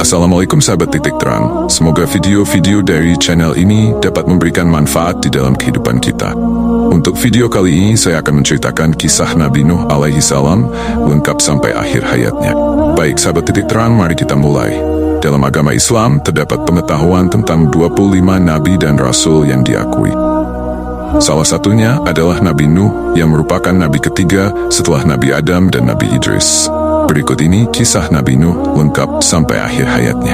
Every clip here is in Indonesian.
Assalamualaikum sahabat titik terang. Semoga video-video dari channel ini dapat memberikan manfaat di dalam kehidupan kita. Untuk video kali ini saya akan menceritakan kisah Nabi Nuh alaihi salam lengkap sampai akhir hayatnya. Baik sahabat titik terang, mari kita mulai. Dalam agama Islam terdapat pengetahuan tentang 25 nabi dan rasul yang diakui. Salah satunya adalah Nabi Nuh yang merupakan nabi ketiga setelah Nabi Adam dan Nabi Idris. Berikut ini kisah Nabi Nuh lengkap sampai akhir hayatnya.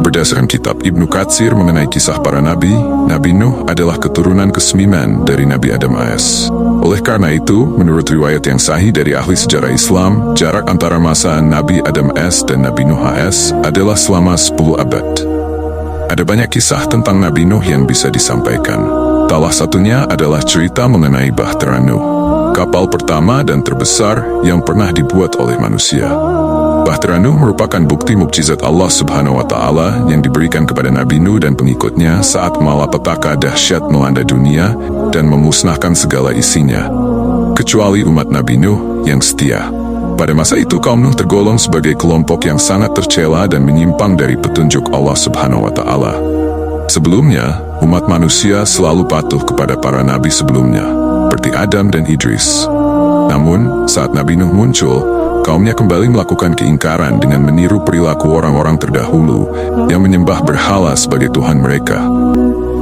Berdasarkan kitab Ibnu Katsir mengenai kisah para nabi, Nabi Nuh adalah keturunan ke-9 dari Nabi Adam AS. Oleh karena itu, menurut riwayat yang sahih dari ahli sejarah Islam, jarak antara masa Nabi Adam AS dan Nabi Nuh AS adalah selama 10 abad. Ada banyak kisah tentang Nabi Nuh yang bisa disampaikan. Salah satunya adalah cerita mengenai Bahtera Nuh, kapal pertama dan terbesar yang pernah dibuat oleh manusia. Bahtera Nuh merupakan bukti mukjizat Allah Subhanahu wa Ta'ala yang diberikan kepada Nabi Nuh dan pengikutnya saat malapetaka dahsyat melanda dunia dan memusnahkan segala isinya, kecuali umat Nabi Nuh yang setia. Pada masa itu kaum Nuh tergolong sebagai kelompok yang sangat tercela dan menyimpang dari petunjuk Allah Subhanahu wa Ta'ala. Sebelumnya, umat manusia selalu patuh kepada para nabi sebelumnya, seperti Adam dan Idris. Namun, saat Nabi Nuh muncul, kaumnya kembali melakukan keingkaran dengan meniru perilaku orang-orang terdahulu yang menyembah berhala sebagai Tuhan mereka.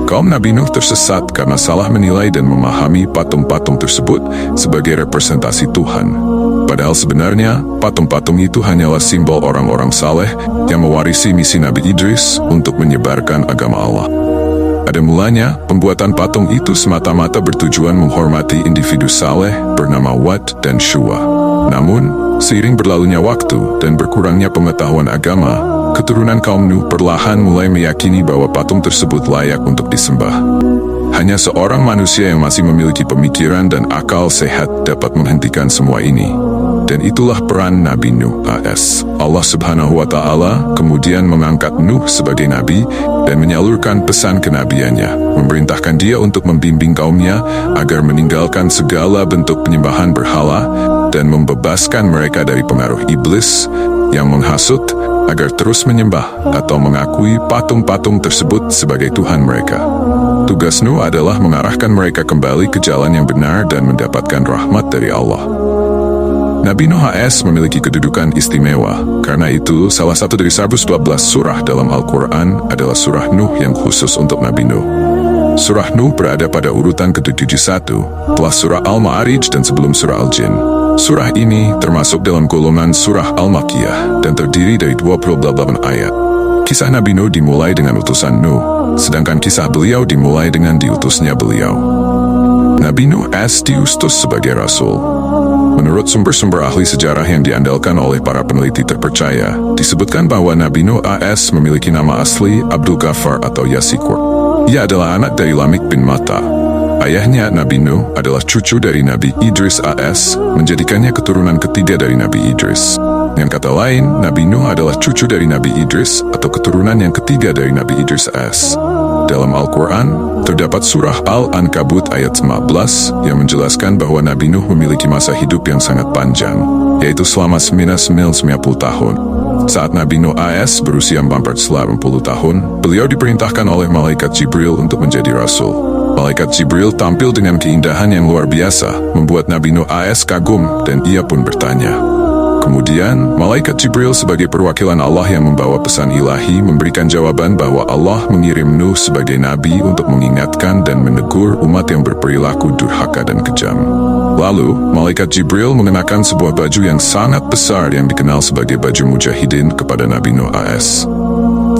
Kaum Nabi Nuh tersesat karena salah menilai dan memahami patung-patung tersebut sebagai representasi Tuhan. Padahal sebenarnya, patung-patung itu hanyalah simbol orang-orang saleh yang mewarisi misi Nabi Idris untuk menyebarkan agama Allah. Pada mulanya, pembuatan patung itu semata-mata bertujuan menghormati individu saleh bernama Wat dan Shuwa. Namun, seiring berlalunya waktu dan berkurangnya pengetahuan agama, keturunan kaum Nuh perlahan mulai meyakini bahwa patung tersebut layak untuk disembah. Hanya seorang manusia yang masih memiliki pemikiran dan akal sehat dapat menghentikan semua ini. Dan itulah peran Nabi Nuh AS. Allah Subhanahu wa Ta'ala kemudian mengangkat Nuh sebagai nabi dan menyalurkan pesan kenabiannya, memerintahkan dia untuk membimbing kaumnya agar meninggalkan segala bentuk penyembahan berhala dan membebaskan mereka dari pengaruh iblis yang menghasut agar terus menyembah atau mengakui patung-patung tersebut sebagai Tuhan mereka. Tugas Nuh adalah mengarahkan mereka kembali ke jalan yang benar dan mendapatkan rahmat dari Allah. Nabi Nuh AS memiliki kedudukan istimewa. Karena itu, salah satu dari 112 surah dalam Al-Quran adalah surah Nuh yang khusus untuk Nabi Nuh. Surah Nuh berada pada urutan ke-71, setelah surah Al-Ma'arij dan sebelum surah Al-Jin. Surah ini termasuk dalam golongan surah Al-Makiyah dan terdiri dari 28 ayat. Kisah Nabi Nuh dimulai dengan utusan Nuh, sedangkan kisah beliau dimulai dengan diutusnya beliau. Nabi Nuh AS diutus sebagai Rasul. Menurut sumber-sumber ahli sejarah yang diandalkan oleh para peneliti terpercaya, disebutkan bahwa Nabi Nuh AS memiliki nama asli Abdul Ghaffar atau Yasikur. Ia adalah anak dari Lamik bin Mata. Ayahnya Nabi Nuh adalah cucu dari Nabi Idris AS, menjadikannya keturunan ketiga dari Nabi Idris. Dengan kata lain, Nabi Nuh adalah cucu dari Nabi Idris atau keturunan yang ketiga dari Nabi Idris AS. Dalam Al-Quran, terdapat surah Al-Ankabut ayat 15 yang menjelaskan bahwa Nabi Nuh memiliki masa hidup yang sangat panjang, yaitu selama 90 tahun. Saat Nabi Nuh AS berusia 480 tahun, beliau diperintahkan oleh Malaikat Jibril untuk menjadi Rasul. Malaikat Jibril tampil dengan keindahan yang luar biasa, membuat Nabi Nuh AS kagum dan ia pun bertanya. Kemudian, Malaikat Jibril sebagai perwakilan Allah yang membawa pesan ilahi memberikan jawaban bahwa Allah mengirim Nuh sebagai nabi untuk mengingatkan dan menegur umat yang berperilaku durhaka dan kejam. Lalu, Malaikat Jibril mengenakan sebuah baju yang sangat besar yang dikenal sebagai baju mujahidin kepada Nabi Nuh AS.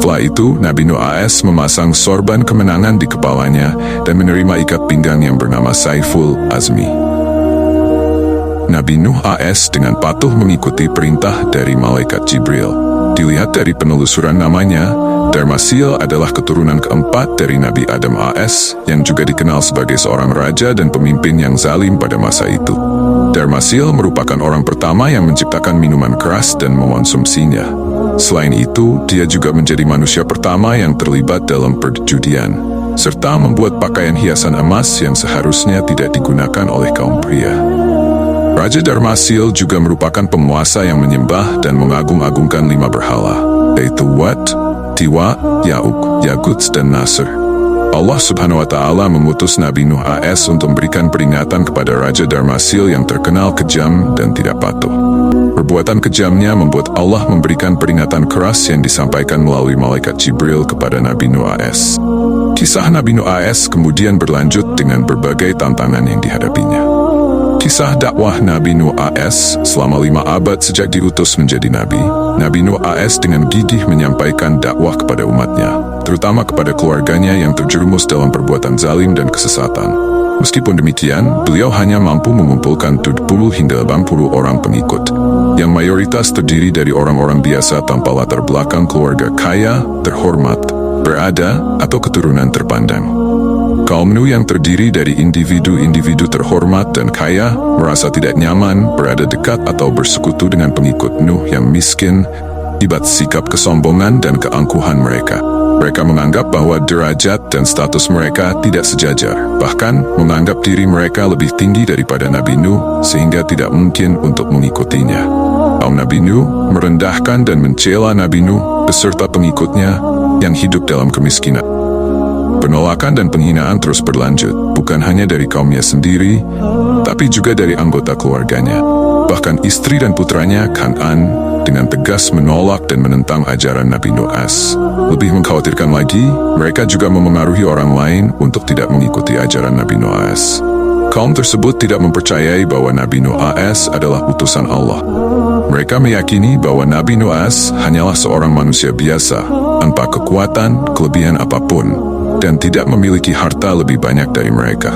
Setelah itu, Nabi Nuh AS memasang sorban kemenangan di kepalanya dan menerima ikat pinggang yang bernama Saiful Azmi. Nabi Nuh AS dengan patuh mengikuti perintah dari Malaikat Jibril. Dilihat dari penelusuran namanya, Dharmasil adalah keturunan keempat dari Nabi Adam AS yang juga dikenal sebagai seorang raja dan pemimpin yang zalim pada masa itu. Dharmasil merupakan orang pertama yang menciptakan minuman keras dan mengonsumsinya. Selain itu, dia juga menjadi manusia pertama yang terlibat dalam perjudian, serta membuat pakaian hiasan emas yang seharusnya tidak digunakan oleh kaum pria. Raja Dharmasil juga merupakan penguasa yang menyembah dan mengagung-agungkan 5 berhala. yaitu Wat, Tiwa, Ya'uq, Yaguts, dan Nasr. Allah Subhanahu wa Ta'ala mengutus Nabi Nuh AS untuk memberikan peringatan kepada Raja Darmasil yang terkenal kejam dan tidak patuh. Perbuatan kejamnya membuat Allah memberikan peringatan keras yang disampaikan melalui malaikat Jibril kepada Nabi Nuh AS. Kisah Nabi Nuh AS kemudian berlanjut dengan berbagai tantangan yang dihadapinya. Kisah dakwah Nabi Nuh AS selama 5 abad sejak diutus menjadi Nabi. Nabi Nuh AS dengan gigih menyampaikan dakwah kepada umatnya, terutama kepada keluarganya yang terjerumus dalam perbuatan zalim dan kesesatan. Meskipun demikian, beliau hanya mampu mengumpulkan 70 hingga 80 orang pengikut, yang mayoritas terdiri dari orang-orang biasa tanpa latar belakang keluarga kaya, terhormat, berada, atau keturunan terpandang. Kaum Nuh yang terdiri dari individu-individu terhormat dan kaya merasa tidak nyaman berada dekat atau bersekutu dengan pengikut Nuh yang miskin akibat sikap kesombongan dan keangkuhan mereka. Mereka menganggap bahwa derajat dan status mereka tidak sejajar, bahkan menganggap diri mereka lebih tinggi daripada Nabi Nuh sehingga tidak mungkin untuk mengikutinya. Kaum Nabi Nuh merendahkan dan mencela Nabi Nuh beserta pengikutnya yang hidup dalam kemiskinan. Penolakan dan penghinaan terus berlanjut, bukan hanya dari kaumnya sendiri, tapi juga dari anggota keluarganya. Bahkan istri dan putranya, Kan'an, dengan tegas menolak dan menentang ajaran Nabi Nuh AS. Lebih mengkhawatirkan lagi, mereka juga memengaruhi orang lain untuk tidak mengikuti ajaran Nabi Nuh AS. Kaum tersebut tidak mempercayai bahwa Nabi Nuh AS adalah utusan Allah. Mereka meyakini bahwa Nabi Nuh AS hanyalah seorang manusia biasa, tanpa kekuatan, kelebihan apapun, dan tidak memiliki harta lebih banyak dari mereka.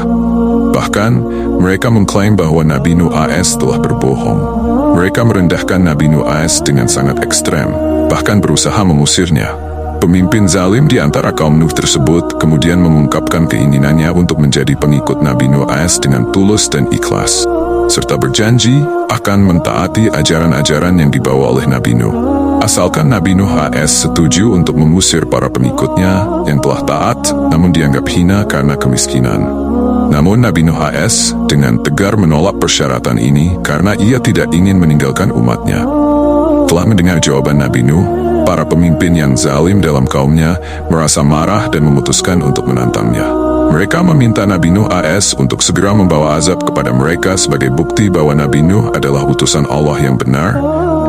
Bahkan, mereka mengklaim bahwa Nabi Nuh AS telah berbohong. Mereka merendahkan Nabi Nuh AS dengan sangat ekstrem, bahkan berusaha mengusirnya. Pemimpin zalim di antara kaum Nuh tersebut kemudian mengungkapkan keinginannya untuk menjadi pengikut Nabi Nuh AS dengan tulus dan ikhlas, serta berjanji akan mentaati ajaran-ajaran yang dibawa oleh Nabi Nuh. Asalkan Nabi Nuh AS setuju untuk mengusir para pengikutnya yang telah taat namun dianggap hina karena kemiskinan. Namun Nabi Nuh AS dengan tegar menolak persyaratan ini karena ia tidak ingin meninggalkan umatnya. Setelah mendengar jawaban Nabi Nuh, para pemimpin yang zalim dalam kaumnya merasa marah dan memutuskan untuk menantangnya. Mereka meminta Nabi Nuh AS untuk segera membawa azab kepada mereka sebagai bukti bahwa Nabi Nuh adalah utusan Allah yang benar,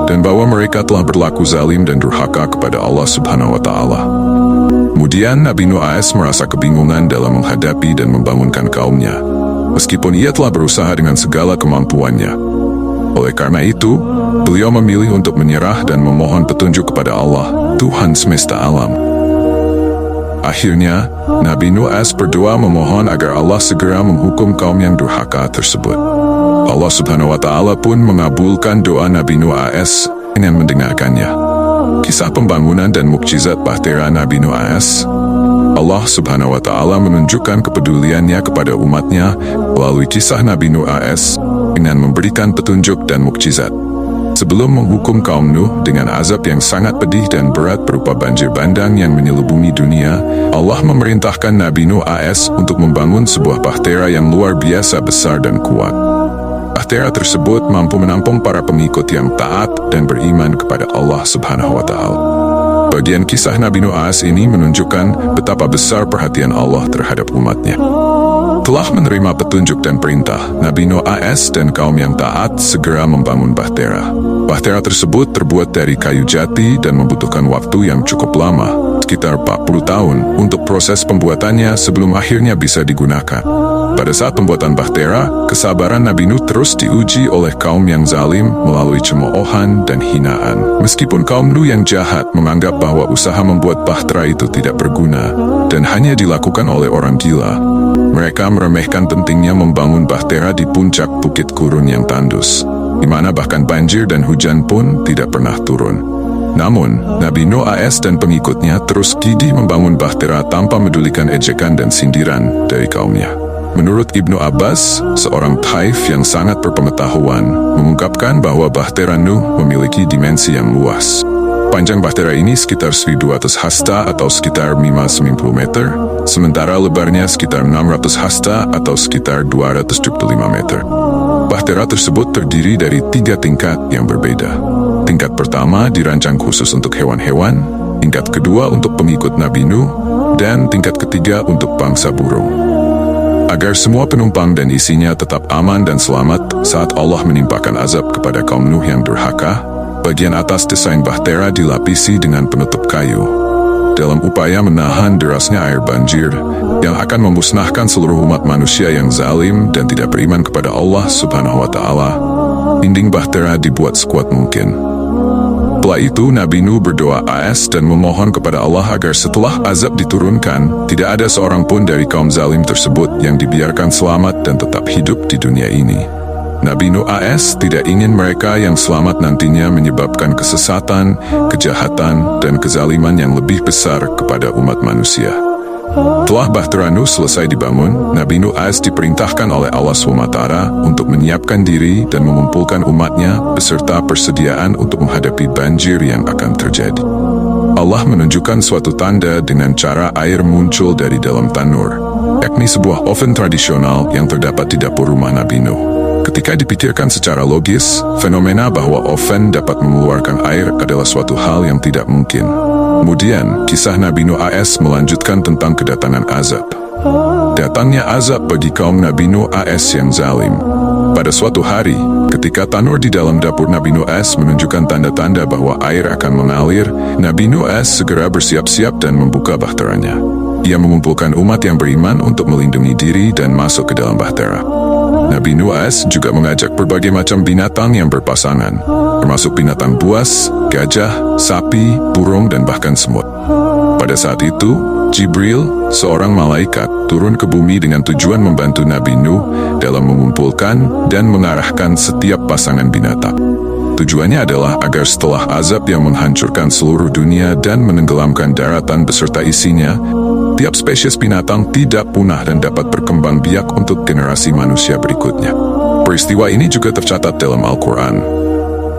dan bahwa mereka telah berlaku zalim dan durhaka kepada Allah Subhanahu wa Ta'ala. Kemudian Nabi Nuh AS merasa kebingungan dalam menghadapi dan membangunkan kaumnya, meskipun ia telah berusaha dengan segala kemampuannya. Oleh karena itu, beliau memilih untuk menyerah dan memohon petunjuk kepada Allah, Tuhan semesta alam. Akhirnya, Nabi Nuh AS berdoa memohon agar Allah segera menghukum kaum yang durhaka tersebut. Allah Subhanahu wa Ta'ala pun mengabulkan doa Nabi Nuh AS dengan mendengarkannya. Kisah pembangunan dan mukjizat bahtera Nabi Nuh AS. Allah Subhanahu wa Ta'ala menunjukkan kepeduliannya kepada umatnya melalui kisah Nabi Nuh AS dengan memberikan petunjuk dan mukjizat. Sebelum menghukum kaum Nuh dengan azab yang sangat pedih dan berat berupa banjir bandang yang menyelubungi dunia, Allah memerintahkan Nabi Nuh AS untuk membangun sebuah bahtera yang luar biasa besar dan kuat. Bahtera tersebut mampu menampung para pengikut yang taat dan beriman kepada Allah Subhanahu wa Ta'ala. Bagian kisah Nabi Nuh AS ini menunjukkan betapa besar perhatian Allah terhadap umatnya. Telah menerima petunjuk dan perintah, Nabi Nuh AS dan kaum yang taat segera membangun bahtera. Bahtera tersebut terbuat dari kayu jati dan membutuhkan waktu yang cukup lama, sekitar 40 tahun, untuk proses pembuatannya sebelum akhirnya bisa digunakan. Pada saat pembuatan bahtera, kesabaran Nabi Nuh terus diuji oleh kaum yang zalim melalui cemoohan dan hinaan. Meskipun kaum Nuh yang jahat menganggap bahwa usaha membuat bahtera itu tidak berguna dan hanya dilakukan oleh orang gila, mereka meremehkan pentingnya membangun bahtera di puncak bukit gurun yang tandus, di mana bahkan banjir dan hujan pun tidak pernah turun. Namun, Nabi Nuh AS dan pengikutnya terus gigih membangun bahtera tanpa medulikan ejekan dan sindiran dari kaumnya. Menurut Ibnu Abbas, seorang Taif yang sangat berpengetahuan, mengungkapkan bahwa bahtera Nuh memiliki dimensi yang luas. Panjang bahtera ini sekitar 1.200 hasta atau sekitar 590 meter, sementara lebarnya sekitar 600 hasta atau sekitar 275 meter. Bahtera tersebut terdiri dari 3 tingkat yang berbeda. Tingkat pertama dirancang khusus untuk hewan-hewan, tingkat kedua untuk pengikut Nabi Nuh, dan tingkat ketiga untuk bangsa burung. Agar semua penumpang dan isinya tetap aman dan selamat saat Allah menimpakan azab kepada kaum Nuh yang durhaka, bagian atas desain bahtera dilapisi dengan penutup kayu, dalam upaya menahan derasnya air banjir yang akan memusnahkan seluruh umat manusia yang zalim dan tidak beriman kepada Allah Subhanahu wa Ta'ala. Dinding bahtera dibuat sekuat mungkin. Setelah itu Nabi Nuh berdoa dan memohon kepada Allah agar setelah azab diturunkan, tidak ada seorang pun dari kaum zalim tersebut yang dibiarkan selamat dan tetap hidup di dunia ini. Nabi Nuh tidak ingin mereka yang selamat nantinya menyebabkan kesesatan, kejahatan, dan kezaliman yang lebih besar kepada umat manusia. Setelah bahtera Nuh selesai dibangun, Nabi Nuh diperintahkan oleh Allah SWT untuk menyiapkan diri dan mengumpulkan umatnya beserta persediaan untuk menghadapi banjir yang akan terjadi. Allah menunjukkan suatu tanda dengan cara air muncul dari dalam tanur, yakni sebuah oven tradisional yang terdapat di dapur rumah Nabi Nuh. Ketika dipikirkan secara logis, fenomena bahwa oven dapat mengeluarkan air adalah suatu hal yang tidak mungkin. Kemudian, kisah Nabi Nuh melanjutkan tentang kedatangan azab. Datangnya azab bagi kaum Nabi Nuh yang zalim. Pada suatu hari, ketika tanur di dalam dapur Nabi Nuh menunjukkan tanda-tanda bahwa air akan mengalir, Nabi Nuh segera bersiap-siap dan membuka bahteranya. Ia mengumpulkan umat yang beriman untuk melindungi diri dan masuk ke dalam bahtera. Nabi Nuh juga mengajak berbagai macam binatang yang berpasangan, termasuk binatang buas, gajah, sapi, burung, dan bahkan semut. Pada saat itu, Jibril, seorang malaikat, turun ke bumi dengan tujuan membantu Nabi Nuh dalam mengumpulkan dan mengarahkan setiap pasangan binatang. Tujuannya adalah agar setelah azab yang menghancurkan seluruh dunia dan menenggelamkan daratan beserta isinya, tiap spesies binatang tidak punah dan dapat berkembang biak untuk generasi manusia berikutnya. Peristiwa ini juga tercatat dalam Al-Quran.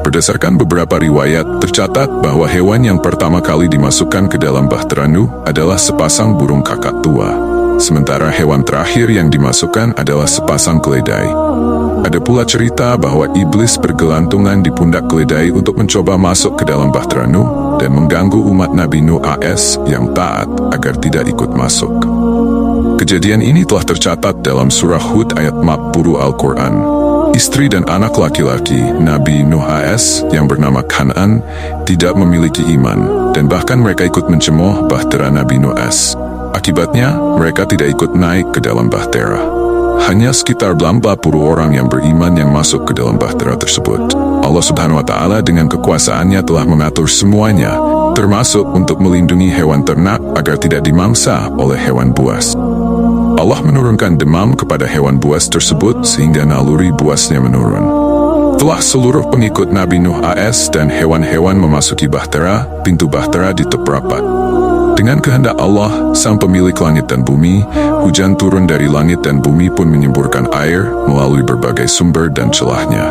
Berdasarkan beberapa riwayat, tercatat bahwa hewan yang pertama kali dimasukkan ke dalam bahtera Nuh adalah sepasang burung kakak tua. Sementara hewan terakhir yang dimasukkan adalah sepasang keledai. Ada pula cerita bahwa iblis bergelantungan di pundak keledai untuk mencoba masuk ke dalam bahtera Nuh dan mengganggu umat Nabi Nuh yang taat agar tidak ikut masuk. Kejadian ini telah tercatat dalam surah Hud ayat 40 Al-Quran. Istri dan anak laki-laki Nabi Nuh yang bernama Kan'an tidak memiliki iman dan bahkan mereka ikut mencemooh bahtera Nabi Nuh. Akibatnya, mereka tidak ikut naik ke dalam bahtera. Hanya sekitar 80 orang yang beriman yang masuk ke dalam bahtera tersebut. Allah Subhanahu wa Ta'ala dengan kekuasaannya telah mengatur semuanya, termasuk untuk melindungi hewan ternak agar tidak dimangsa oleh hewan buas. Allah menurunkan demam kepada hewan buas tersebut sehingga naluri buasnya menurun. Setelah seluruh pengikut Nabi Nuh dan hewan-hewan memasuki bahtera, pintu bahtera ditutup rapat. Dengan kehendak Allah, sang pemilik langit dan bumi, hujan turun dari langit dan bumi pun menyemburkan air melalui berbagai sumber dan celahnya.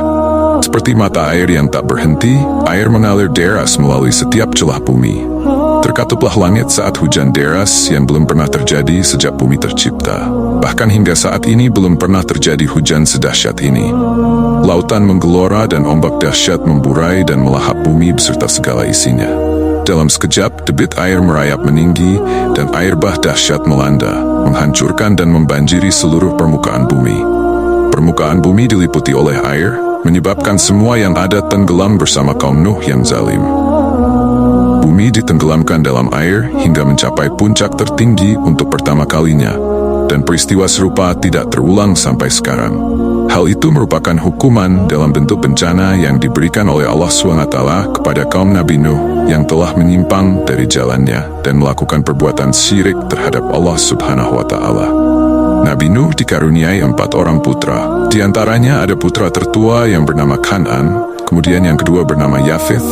Seperti mata air yang tak berhenti, air mengalir deras melalui setiap celah bumi. Terkatuplah langit saat hujan deras yang belum pernah terjadi sejak bumi tercipta. Bahkan hingga saat ini belum pernah terjadi hujan sedahsyat ini. Lautan menggelora dan ombak dahsyat memburai dan melahap bumi beserta segala isinya. Dalam sekejap, debit air merayap meninggi dan air bah dahsyat melanda, menghancurkan dan membanjiri seluruh permukaan bumi. Permukaan bumi diliputi oleh air, menyebabkan semua yang ada tenggelam bersama kaum Nuh yang zalim. Bumi ditenggelamkan dalam air hingga mencapai puncak tertinggi untuk pertama kalinya, dan peristiwa serupa tidak terulang sampai sekarang. Hal itu merupakan hukuman dalam bentuk bencana yang diberikan oleh Allah SWT kepada kaum Nabi Nuh yang telah menyimpang dari jalannya dan melakukan perbuatan syirik terhadap Allah Subhanahu wa Ta'ala. Nabi Nuh dikaruniai 4 orang putra. Di antaranya ada putra tertua yang bernama Kan'an, kemudian yang kedua bernama Yafith,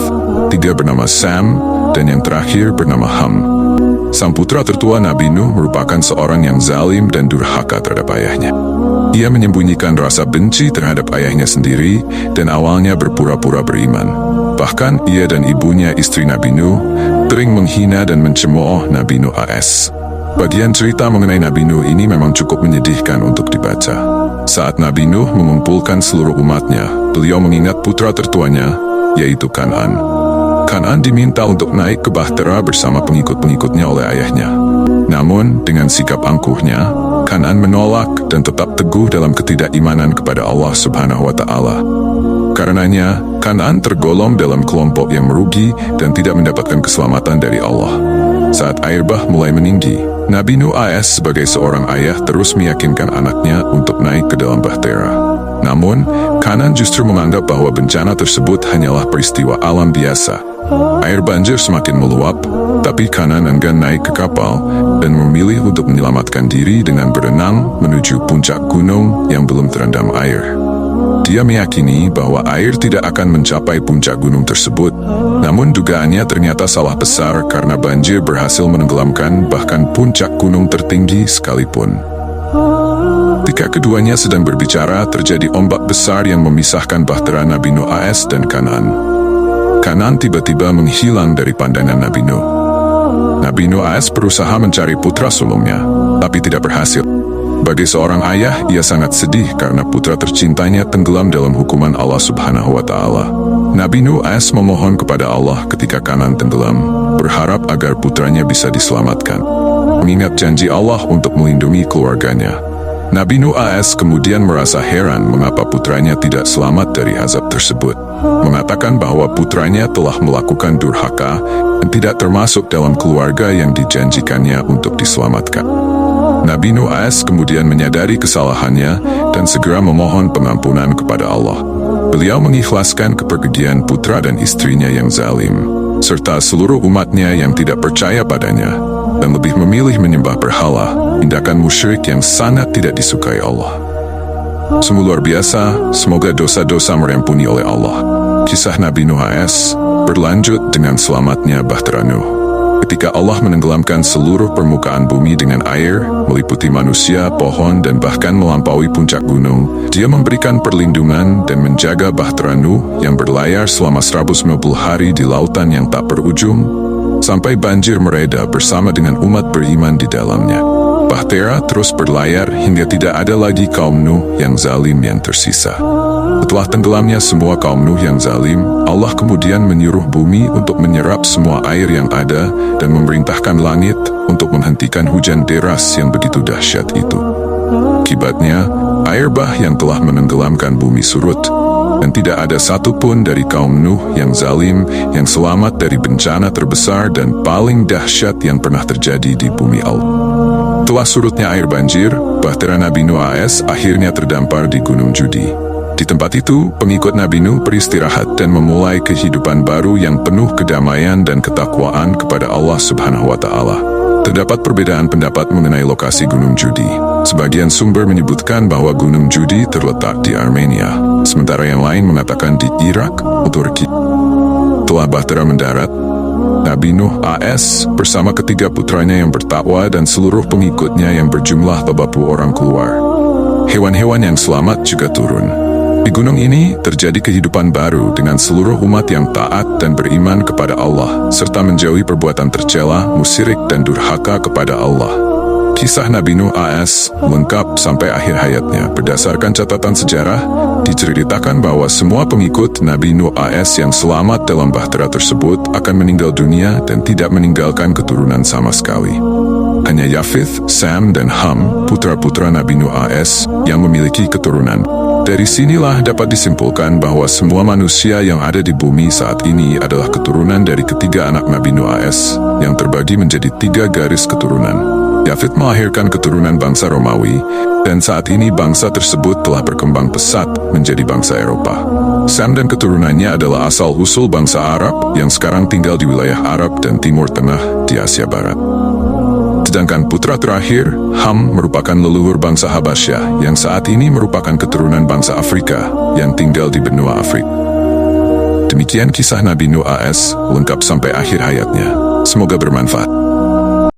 3 bernama Sam, dan yang terakhir bernama Ham. Sang putra tertua Nabi Nuh merupakan seorang yang zalim dan durhaka terhadap ayahnya. Ia menyembunyikan rasa benci terhadap ayahnya sendiri dan awalnya berpura-pura beriman. Bahkan ia dan ibunya istri Nabi Nuh sering menghina dan mencemooh Nabi Nuh Bagian cerita mengenai Nabi Nuh ini memang cukup menyedihkan untuk dibaca. Saat Nabi Nuh mengumpulkan seluruh umatnya, beliau mengingat putra tertuanya, yaitu Kan'an. Kan'an diminta untuk naik ke bahtera bersama pengikut-pengikutnya oleh ayahnya. Namun, dengan sikap angkuhnya, Kan'an menolak dan tetap teguh dalam ketidakimanan kepada Allah Subhanahu wa Ta'ala. Karenanya, Kan'an tergolong dalam kelompok yang merugi dan tidak mendapatkan keselamatan dari Allah. Saat air bah mulai meninggi, Nabi Nuh AS sebagai seorang ayah terus meyakinkan anaknya untuk naik ke dalam bahtera. Namun, Kan'an justru menganggap bahwa bencana tersebut hanyalah peristiwa alam biasa. Air banjir semakin meluap, tapi Kan'an enggan naik ke kapal dan memilih untuk menyelamatkan diri dengan berenang menuju puncak gunung yang belum terendam air. Dia meyakini bahwa air tidak akan mencapai puncak gunung tersebut, namun dugaannya ternyata salah besar karena banjir berhasil menenggelamkan bahkan puncak gunung tertinggi sekalipun. Ketika keduanya sedang berbicara, terjadi ombak besar yang memisahkan bahtera Nabi Nuh AS dan Kan'an. Kan'an tiba-tiba menghilang dari pandangan Nabi Nuh. Nabi Nuh AS berusaha mencari putra sulungnya, tapi tidak berhasil. Bagi seorang ayah, ia sangat sedih karena putra tercintanya tenggelam dalam hukuman Allah Subhanahu wa Ta'ala. Nabi Nuh AS memohon kepada Allah ketika Kan'an tenggelam, berharap agar putranya bisa diselamatkan, mengingat janji Allah untuk melindungi keluarganya. Nabi Nuh AS kemudian merasa heran mengapa putranya tidak selamat dari azab tersebut, mengatakan bahwa putranya telah melakukan durhaka dan tidak termasuk dalam keluarga yang dijanjikannya untuk diselamatkan. Nabi Nuh AS kemudian menyadari kesalahannya dan segera memohon pengampunan kepada Allah. Beliau mengikhlaskan kepergian putra dan istrinya yang zalim, serta seluruh umatnya yang tidak percaya padanya, dan lebih memilih menyembah berhala, tindakan musyrik yang sangat tidak disukai Allah. Sungguh luar biasa, semoga dosa-dosa merempuni oleh Allah. Kisah Nabi Nuh AS berlanjut dengan selamatnya bahtera Nuh. Ketika Allah menenggelamkan seluruh permukaan bumi dengan air, meliputi manusia, pohon, dan bahkan melampaui puncak gunung, Dia memberikan perlindungan dan menjaga bahtera Nuh yang berlayar selama 150 hari di lautan yang tak berujung, sampai banjir mereda bersama dengan umat beriman di dalamnya. Bahtera terus berlayar hingga tidak ada lagi kaum Nuh yang zalim yang tersisa. Setelah tenggelamnya semua kaum Nuh yang zalim, Allah kemudian menyuruh bumi untuk menyerap semua air yang ada dan memerintahkan langit untuk menghentikan hujan deras yang begitu dahsyat itu. Akibatnya, air bah yang telah menenggelamkan bumi surut, dan tidak ada satupun dari kaum Nuh yang zalim yang selamat dari bencana terbesar dan paling dahsyat yang pernah terjadi di bumi Allah. Setelah surutnya air banjir, bahtera Nabi Nuh AS akhirnya terdampar di Gunung Judi. Di tempat itu, pengikut Nabi Nuh beristirahat dan memulai kehidupan baru yang penuh kedamaian dan ketakwaan kepada Allah Subhanahu wa Ta'ala. Terdapat perbedaan pendapat mengenai lokasi Gunung Judi. Sebagian sumber menyebutkan bahwa Gunung Judi terletak di Armenia, sementara yang lain mengatakan di Irak atau Turki. Setelah bahtera mendarat, Nabi Nuh AS bersama ketiga putranya yang bertakwa dan seluruh pengikutnya yang berjumlah 30 orang keluar. Hewan-hewan yang selamat juga turun. Di gunung ini terjadi kehidupan baru dengan seluruh umat yang taat dan beriman kepada Allah, serta menjauhi perbuatan tercela, musyirik dan durhaka kepada Allah. Kisah Nabi Nuh AS lengkap sampai akhir hayatnya. Berdasarkan catatan sejarah, diceritakan bahwa semua pengikut Nabi Nuh AS yang selamat dalam bahtera tersebut akan meninggal dunia dan tidak meninggalkan keturunan sama sekali. Hanya Yafith, Sam, dan Ham, putra-putra Nabi Nuh AS, yang memiliki keturunan. Dari sinilah dapat disimpulkan bahwa semua manusia yang ada di bumi saat ini adalah keturunan dari ketiga anak Nabi Nuh AS, yang terbagi menjadi 3 garis keturunan. Yafith melahirkan keturunan bangsa Romawi, dan saat ini bangsa tersebut telah berkembang pesat menjadi bangsa Eropa. Sam dan keturunannya adalah asal-usul bangsa Arab yang sekarang tinggal di wilayah Arab dan Timur Tengah di Asia Barat. Sedangkan putra terakhir, Ham, merupakan leluhur bangsa Habasyah yang saat ini merupakan keturunan bangsa Afrika yang tinggal di benua Afrika. Demikian kisah Nabi Nuh AS lengkap sampai akhir hayatnya. Semoga bermanfaat.